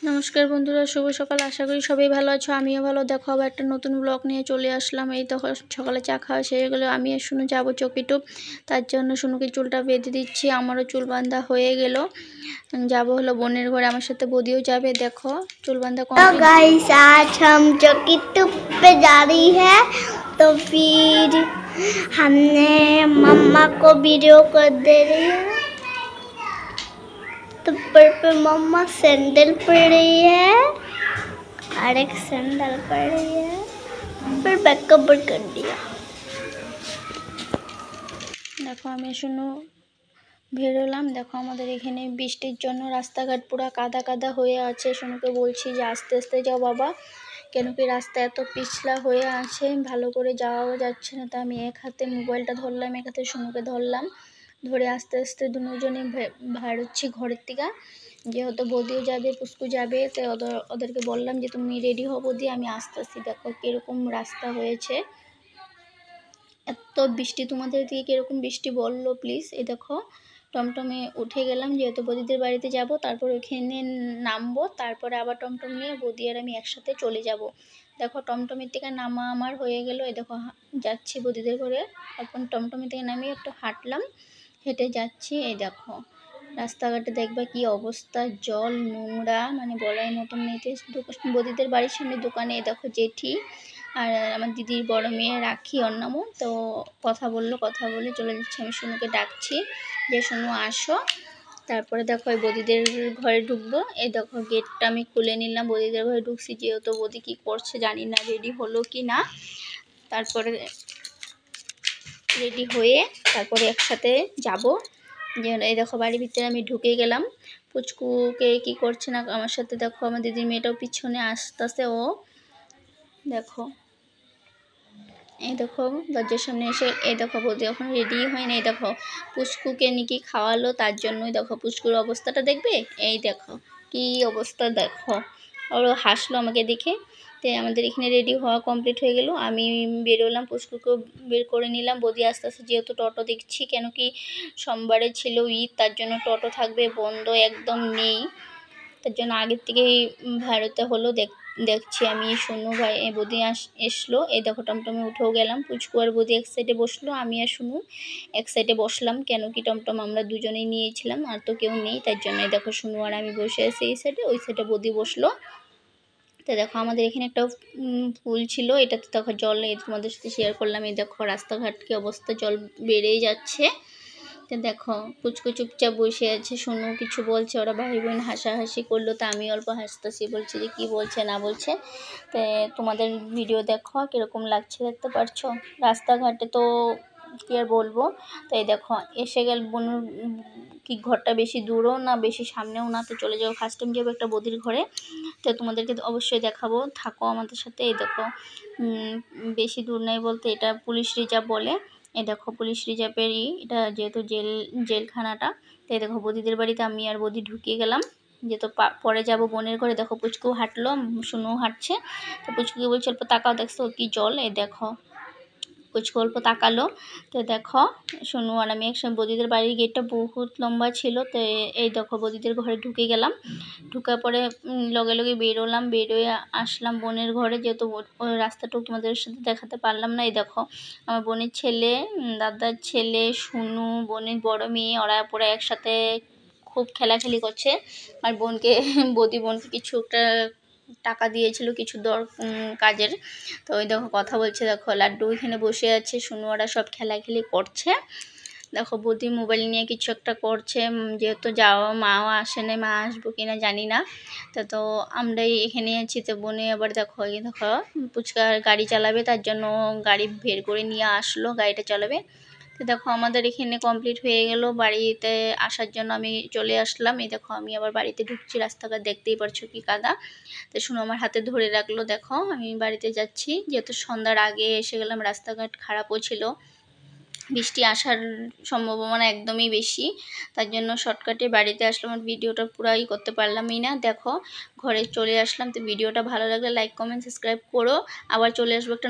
নমস্কার বন্ধুরা, শুভ সকাল। আশা করি সবাই ভালো আছো, আমিও ভালো। দেখো আবার একটা নতুন ব্লগ নিয়ে চলে আসলাম। এই দেখো সকালে চা খাওয়া সেরে গেলো, আমি আর শুনু যাবো চকিটুপ। তার জন্য শুনুকে চুলটা বেঁধে দিচ্ছি, আমারও চুল বাঁধা হয়ে গেল। যাবো হলো বোনের ঘরে, আমার সাথে বদিও যাবে। দেখো চুল বাঁধা কমপ্লিট। गाइस आज हम चौकीटुप पे जा रही है, तो फिर हमने मम्मा को वीडियो कर दे रही है। तो पर मम्मा सैंडल पहन रही है और एक सैंडल पहन रही है, फिर बैग कवर कर दिया। দেখো আমি শুনু বেরোলাম। দেখো আমাদের এখানে বৃষ্টির জন্য রাস্তাঘাট পুরো কাদা কাদা হয়ে আছে। শুনুকে বলছি যে আস্তে আস্তে যাও বাবা, কেন কি রাস্তা এত পিছলা হয়ে আছে, ভালো করে যাওয়াও যাচ্ছে না। তো আমি এক হাতে মোবাইলটা ধরলাম, এক হাতে শুনুকে ধরলাম, ধরে আস্তে আস্তে দুজনে বেরোচ্ছি ঘরের থেকে। যেহেতু বৌদিও যাবে, পুষ্কু যাবে, তো ওদেরকে বললাম যে তুমি রেডি হও বৌদি, আমি আস্তে আস্তে। দেখো কীরকম রাস্তা হয়েছে, এত বৃষ্টি। তোমাদের দিকে কীরকম বৃষ্টি বললো প্লিজ। এই দেখো টমটমে উঠে গেলাম, যেহেতু বৌদিদের বাড়িতে যাব, তারপর ওখানে নামবো, তারপরে আবার টমটম নিয়ে বৌদি আর আমি একসাথে চলে যাব। দেখো টমটমের থেকে নামা আমার হয়ে গেল। এই দেখো যাচ্ছি বৌদিদের ঘরে। এখন টমটমের থেকে নামিয়ে একটু হাঁটলাম, হেঁটে যাচ্ছি। এই দেখো রাস্তাঘাটে দেখবা কি অবস্থা, জল নোংরা, মানে বলার মতন নেই। বৌদিদের বাড়ির সামনে দোকানে এই দেখো জেঠি আর আমার দিদির বড় মেয়ে রাখি, ওর নামও। তো কথা বলে চলে যাচ্ছে। আমি শুনুকে ডাকছি যে শুনু আসো। তারপরে দেখো এই বৌদিদের ঘরে ঢুকবো। এই দেখো গেটটা আমি খুলে নিলাম, বৌদিদের ঘরে ঢুকছি। যেহেতু বৌদি কী করছে জানি না, রেডি হলো কি না। তারপরে রেডি হয়ে তারপরে একসাথে যাব। যে এই দেখো বাড়ির ভিতরে আমি ঢুকে গেলাম। পুচকুকে কি করছে না আমার সাথে। দেখো আমার দিদির মেয়েটাও পিছনে আসতেছে। ও দেখো, এই দেখো দরজার সামনে এসে এই দেখো বৌদি এখন রেডি হয় না। এই দেখো পুচকুকে নাকি খাওয়ালো, তার জন্যই দেখো পুচকুর অবস্থাটা দেখবে। এই দেখো কি অবস্থা, দেখো ওরও হাসলো আমাকে দেখে। তো আমাদের এখানে রেডি হওয়া কমপ্লিট হয়ে গেল, আমি বেরোলাম, পুচকুকেও বের করে নিলাম। বৌদি আস্তে আস্তে, যেহেতু টোটো দেখছি, কেন কি সোমবারে ছিল ঈদ, তার জন্য টোটো থাকবে, বন্ধ একদম নেই। তার জন্য আগের থেকেই ভারতে হলো। দেখছি আমি শুনু ভাই বৌদি এসলো। এই দেখো টমটমে উঠেও গেলাম। পুচকু আর বৌদি এক সাইডে বসলো, আমি আর শুনু এক সাইডে বসলাম। কেন কি টমটম আমরা দুজনেই নিয়েছিলাম, আর তো কেউ নেই, তার জন্য দেখো শুনু আর আমি বসে আছি এই সাইডে, ওই সাইডে বৌদি বসলো। তো দেখো আমাদের এখানে একটা পুল ছিল, এটাতে দেখো জল, তোমাদের সাথে শেয়ার করলাম। এই দেখো রাস্তাঘাট কি অবস্থা, জল বেড়েই যাচ্ছে। তো দেখো পুচকু চুপচাপ বসে আছে, শুনু কিছু বলছে, ওরা ভাই বোন হাসাহাসি করলো। তো আমি অল্প হাসতেছি, বলছি যে কী বলছে না বলছে। তো তোমাদের ভিডিও দেখো কীরকম লাগছে, দেখতে পারছো রাস্তাঘাটে। তো কী আর বলবো। তো এই দেখো এসে গেল বোনুর কি ঘরটা বেশি দূরও না বেশি সামনেও না। তো চলে যাবো, ফার্স্ট টাইম যাবো একটা বৌদির ঘরে। তো তোমাদেরকে অবশ্যই দেখাবো, থাকো আমাদের সাথে। এই দেখো বেশি দূর নেই বলতে, এটা পুলিশ রিজার্ভ বলে। এই দেখো পুলিশ রিজার্ভেরই এটা, যেহেতু জেলখানাটা। তো এই দেখো বৌদিদের বাড়িতে আমি আর বৌদি ঢুকিয়ে গেলাম, যেহেতু পরে যাব বোনের ঘরে। দেখো পুচকু হাঁটলো, শুনুও হাঁটছে। তো পুচকুকে বলছে অল্প তাকাও, দেখছো কি জল। এই দেখো পুচকু অল্প তাকালো। তো দেখো শুনু আর আমি একসঙ্গে, বৌদিদের বাড়ির গেটটা বহুত লম্বা ছিল। তো এই দেখো বৌদিদের ঘরে ঢুকে গেলাম, ঢুকার পরে লগে লগে বেরোলাম, বেরোয় আসলাম বোনের ঘরে। যেহেতু ওই রাস্তাটাও তোমাদের সাথে দেখাতে পারলাম না। এই দেখো আমার বোনের ছেলে, দাদার ছেলে, শুনু, বোনের বড় মেয়ে, ওরা পুরো একসাথে খুব খেলাখেলি করছে। আর বৌদি বোনকে কিছু একটা টাকা দিয়েছিল কিছু কাজের। তো ওই দেখো কথা বলছে। দেখো লাড্ডু এখানে বসে আছে, শুনু ওরা সব খেলাখেলি করছে। দেখো বৌদি মোবাইল নিয়ে কিছু একটা করছে, যেহেতু যাওয়া মাও আসে না, মা আসবো কিনা জানি না। তো আমরাই এখানে আছি। তো বোনে আবার দেখো দেখো পুচকা গাড়ি চালাবে, তার জন্য গাড়ি বের করে নিয়ে আসলো, গাড়িটা চালাবে। তো দেখো আমাদের এখানে কমপ্লিট হয়ে গেল, বাড়িতে আসার জন্য আমি চলে আসলাম। এই দেখো আমি আবার বাড়িতে ঢুকছি, রাস্তাঘাট দেখতেই পারছো কি কাদা। তো শুনো আমার হাতে ধরে রাখলো। দেখো আমি বাড়িতে যাচ্ছি, যেহেতু সন্ধ্যার আগে এসে গেলাম, রাস্তাঘাট খারাপও ছিল, বৃষ্টি আসার সম্ভাবনা একদমই বেশি। তার জন্য শর্টকাটে বাড়িতে আসলাম, আর ভিডিওটা পুরাই করতে পারলামই না। দেখো ঘরে চলে আসলাম। তো ভিডিওটা ভালো লাগলে লাইক কমেন্ট সাবস্ক্রাইব করো, আবার চলে আসবো একটা